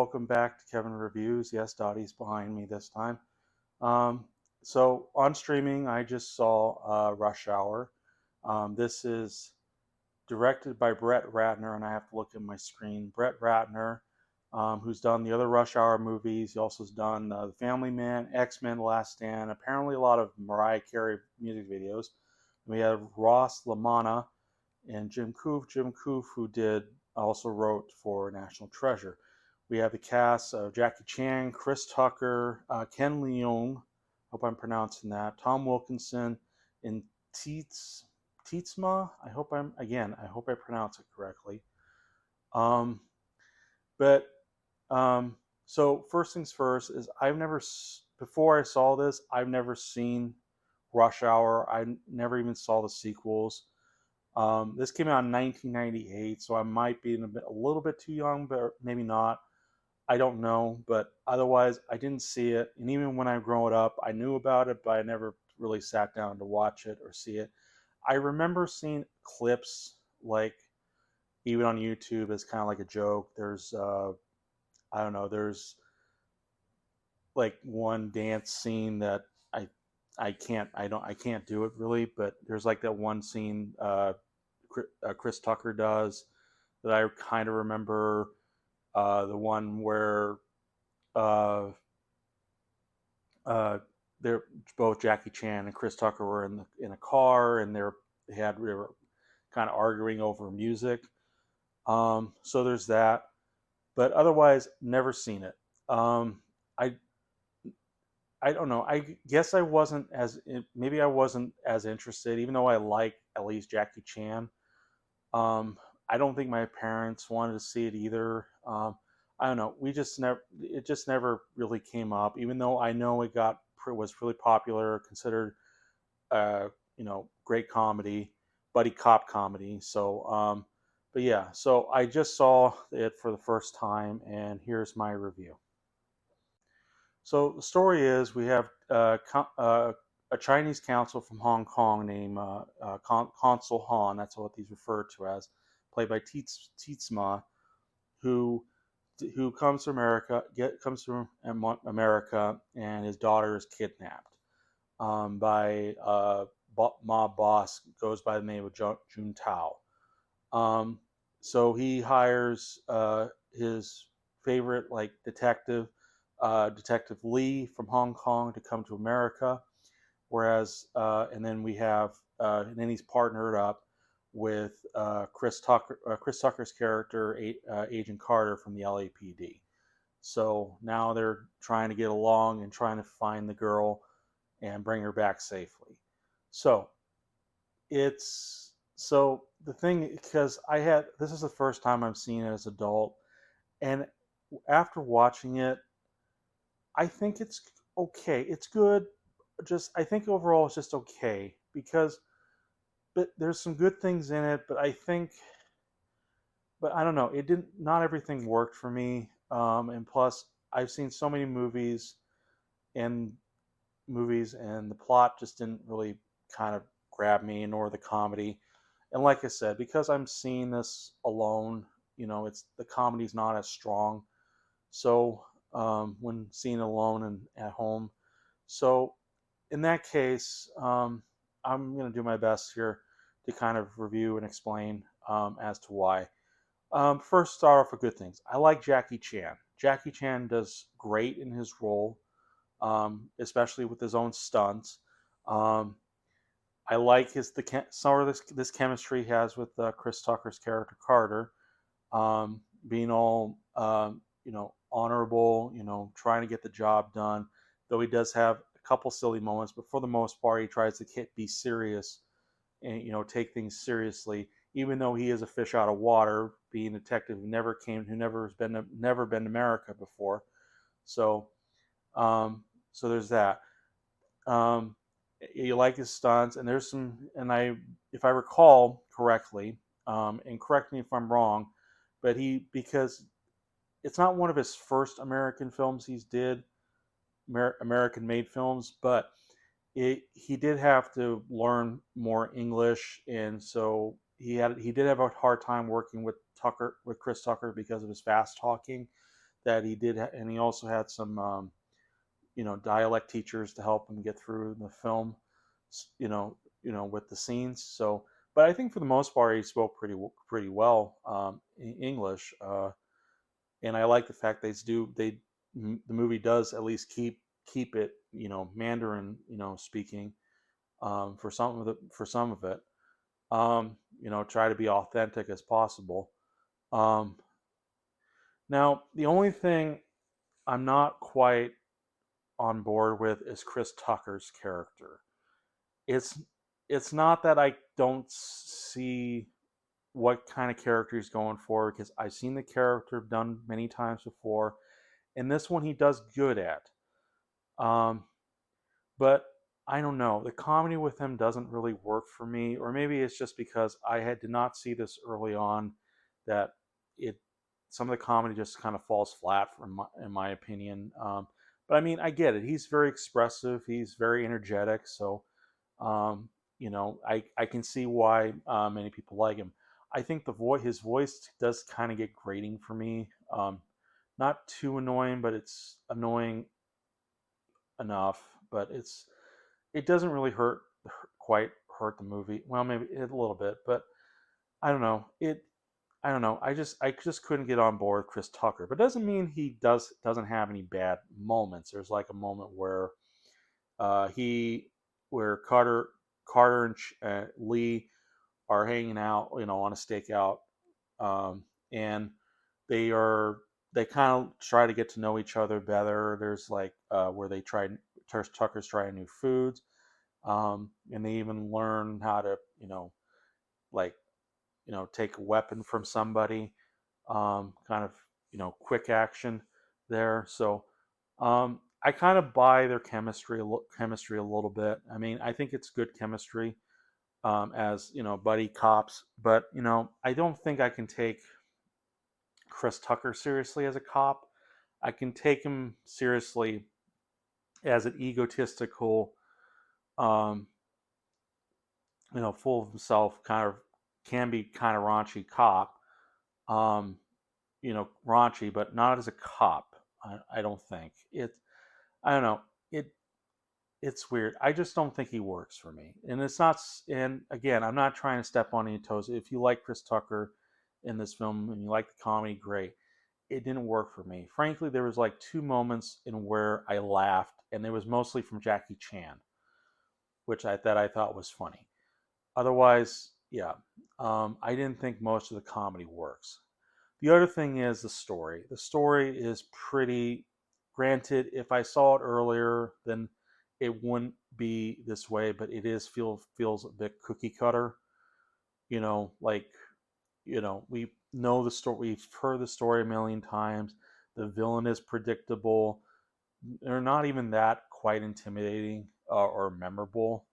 welcome back to Kevin Reviews. Yes, Dottie's behind me this time. Um, so on streaming, I just saw Rush Hour. This is directed by Brett Ratner, and I have to look at my screen. Brett Ratner, who's done the other Rush Hour movies. He also has done The Family Man, X-Men: The Last Stand, apparently a lot of Mariah Carey music videos. We have Ross LaManna and Jim Koof. Jim Koof, who did also wrote for National Treasure. We have the cast of Jackie Chan, Chris Tucker, Ken Leung, hope I'm pronouncing that, Tom Wilkinson, and Tietzma. I hope I pronounce it correctly. Um, but so first things first is before I saw this, I've never seen Rush Hour. I never even saw the sequels. This came out in 1998, so I might be a little bit too young, but maybe not. I don't know, but otherwise, I didn't see it. And even when I grew up, I knew about it, but I never really sat down to watch it or see it. I remember seeing clips, like even on YouTube, as kind of like a joke. I don't know, there's like one dance scene that I, I can't do it really, but there's like that one scene Chris Tucker does that I kind of remember. The one where uh, uh, they're both Jackie Chan and Chris Tucker were in a car, and they were kind of arguing over music. So there's that, but otherwise, never seen it. I I don't know. I guess I wasn't as maybe I wasn't as interested, even though I like at least Jackie Chan. Um, I don't think my parents wanted to see it either. I don't know. We just never. It just never really came up. Even though I know was really popular, considered uh, great comedy, buddy cop comedy. But yeah. So I just saw it for the first time, and here's my review. So the story is we have a Chinese consul from Hong Kong named Consul Han. That's what he's referred to as, played by Tietzma, who comes to America, and his daughter is kidnapped by mob boss goes by the name of Jun Tao. Um, so he hires his favorite like Detective Lee from Hong Kong to come to America. And then and then he's partnered up with Chris Tucker's character, Agent Carter from the LAPD. So now they're trying to get along and trying to find the girl and bring her back safely. So so the thing, because this is the first time I'm seeing it as an adult, and after watching it, I think it's okay. It's good. Just I think overall it's just okay because but there's some good things in it, but I don't know. It didn't. Not everything worked for me. And plus, I've seen so many and and the plot just didn't really kind of grab me, nor the comedy. And like I said, because I'm seeing this alone, it's the comedy's not as strong. So when seeing it alone and at home, so in that case, I'm going to do my best here to kind of review and explain as to why. First, start off with good things. I like Jackie Chan. Jackie Chan does great in his role, especially with his own stunts. Um, I like some of this chemistry he has with Chris Tucker's character Carter, being all honorable, trying to get the job done. Though he does have a couple silly moments, but for the most part, he tries to be serious and take things seriously. Even though he is a fish out of water, being a detective who never been to America before. So, so there's that. Um, you like his stunts, and there's some, and if I recall correctly, and correct me if I'm wrong, but because it's not one of his first American films he's did, American made films, but he did have to learn more English, and so he did have a hard time working with Chris Tucker because of his fast talking that he did, and he also had some dialect teachers to help him get through the film, with the scenes. So, but I think for the most part he spoke pretty well in English, and I like the fact the movie does at least keep it Mandarin speaking for some of it. Try to be authentic as possible. Um, Now, the only thing I'm not quite on board with is Chris Tucker's character. It's it's not that I don't see what kind of character he's going for, because I've seen the character done many times before, and this one he does good at. Um, but I don't know. The comedy with him doesn't really work for me, or maybe it's just because did not see this early on, that it some of the comedy just kind of falls flat in my opinion. But I mean, I get it. He's very expressive. He's very energetic. So, I can see why many people like him. I think his voice does kind of get grating for me. Not too annoying, but it's annoying enough. But it doesn't really quite hurt the movie. Well, maybe a little bit, but I don't know. I don't know. I just couldn't get on board with Chris Tucker. But it doesn't mean he doesn't have any bad moments. There's like a moment where he where Carter and Lee are hanging out, on a stakeout, and they are they kind of try to get to know each other better. There's like where Tucker's trying new foods, and they even learn how to like take a weapon from somebody, kind of quick action there. So I kind of buy their chemistry a little bit. I mean, I think it's good chemistry, as buddy cops, but I don't think I can take Chris Tucker seriously as a cop. I can take him seriously as an egotistical, um, full of himself, kind of can be kind of raunchy cop. Um, Raunchy, but not as a cop. I don't think it. I don't know. It's weird. I just don't think he works for me. And it's not. And again, I'm not trying to step on any toes. If you like Chris Tucker in this film and you like the comedy, great. It didn't work for me. Frankly, there was like two moments in where I laughed, and it was mostly from Jackie Chan, which I thought was funny. Otherwise, yeah, I didn't think most of the comedy works. The other thing is the story. The story is pretty. Granted, if I saw it earlier, then it wouldn't be this way. But it feels a bit cookie cutter. Like we know the story. We've heard the story a million times. The villain is predictable. They're not even that quite intimidating or memorable.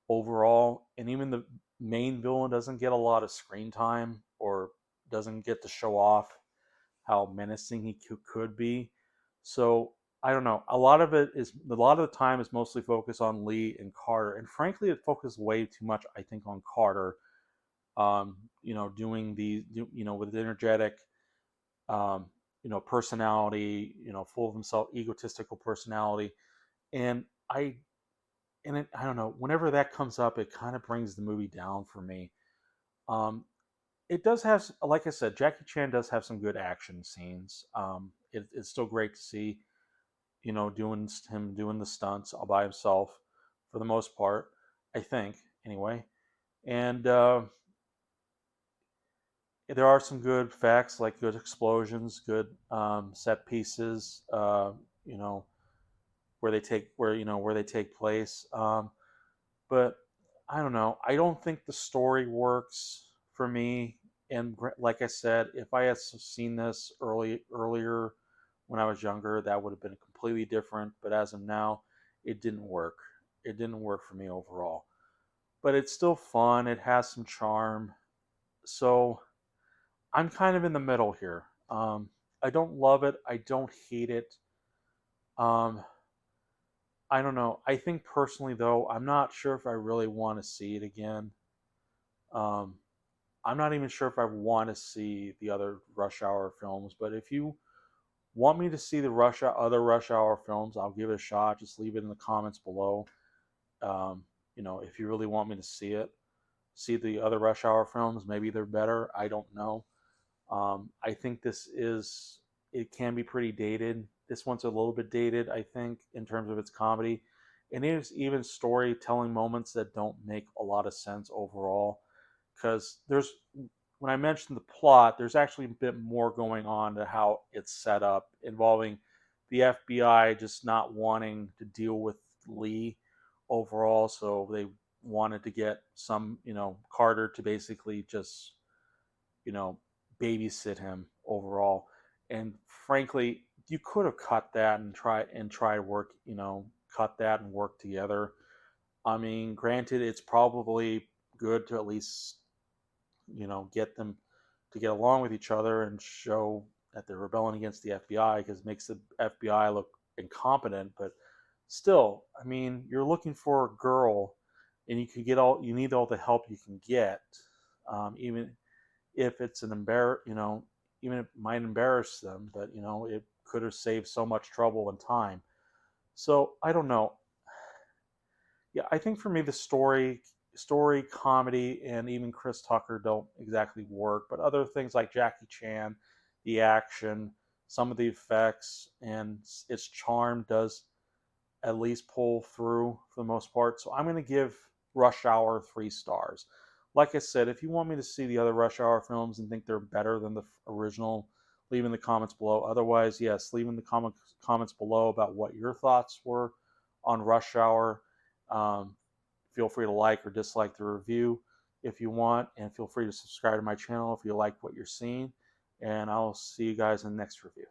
Overall, and even the main villain doesn't get a lot of screen time, or doesn't get to show off how menacing he could be. So I don't know. A lot of the time is mostly focused on Lee and Carter, and frankly, it focused way too much, I think, on Carter. Doing with energetic, um, personality, full of himself, egotistical personality, and I don't know. Whenever that comes up, it kind of brings the movie down for me. Um, it does have, like I said, Jackie Chan does have some good action scenes. It's still great to see, doing the stunts all by himself for the most part, I think, anyway. And there are some good facts, like good explosions, good set pieces, you know, where they take place. But I don't know. I don't think the story works for me. And like I said, if I had seen this earlier when I was younger, that would have been completely different. But as of now, it didn't work. It didn't work for me overall. But it's still fun. It has some charm. So I'm kind of in the middle here. I don't love it. I don't hate it. Um, I don't know. I think personally, though, I'm not sure if I really want to see it again. Um, I'm not even sure if I want to see the other Rush Hour films, but if you want me to see the other Rush Hour films, I'll give it a shot. Just leave it in the comments below. Um, if you really want me to see the other Rush Hour films. Maybe they're better. I don't know. I think it can be pretty dated. This one's a little bit dated, I think, in terms of its comedy. And there's even storytelling moments that don't make a lot of sense overall. Because when I mentioned the plot, there's actually a bit more going on to how it's set up, involving the FBI just not wanting to deal with Lee overall. So they wanted to get Carter to basically just, you know, babysit him overall. And frankly, you could have cut that and try to work, cut that and work together. I mean, granted, it's probably good to at least, get them to get along with each other and show that they're rebelling against the FBI, because it makes the FBI look incompetent. But still, I mean, you're looking for a girl, and you need all the help you can get, even if it's even it might embarrass them, but it could have saved so much trouble and time. So I don't know. Yeah, I think for me the story, comedy, and even Chris Tucker don't exactly work, but other things like Jackie Chan, the action, some of the effects, and its charm does at least pull through for the most part. So I'm going to give Rush Hour 3 stars. Like I said, if you want me to see the other Rush Hour films and think they're better than the original, leave in the comments below. Otherwise, yes, leave in the comments below about what your thoughts were on Rush Hour. Um, Feel free to like or dislike the review if you want, and feel free to subscribe to my channel if you like what you're seeing. And I'll see you guys in the next review.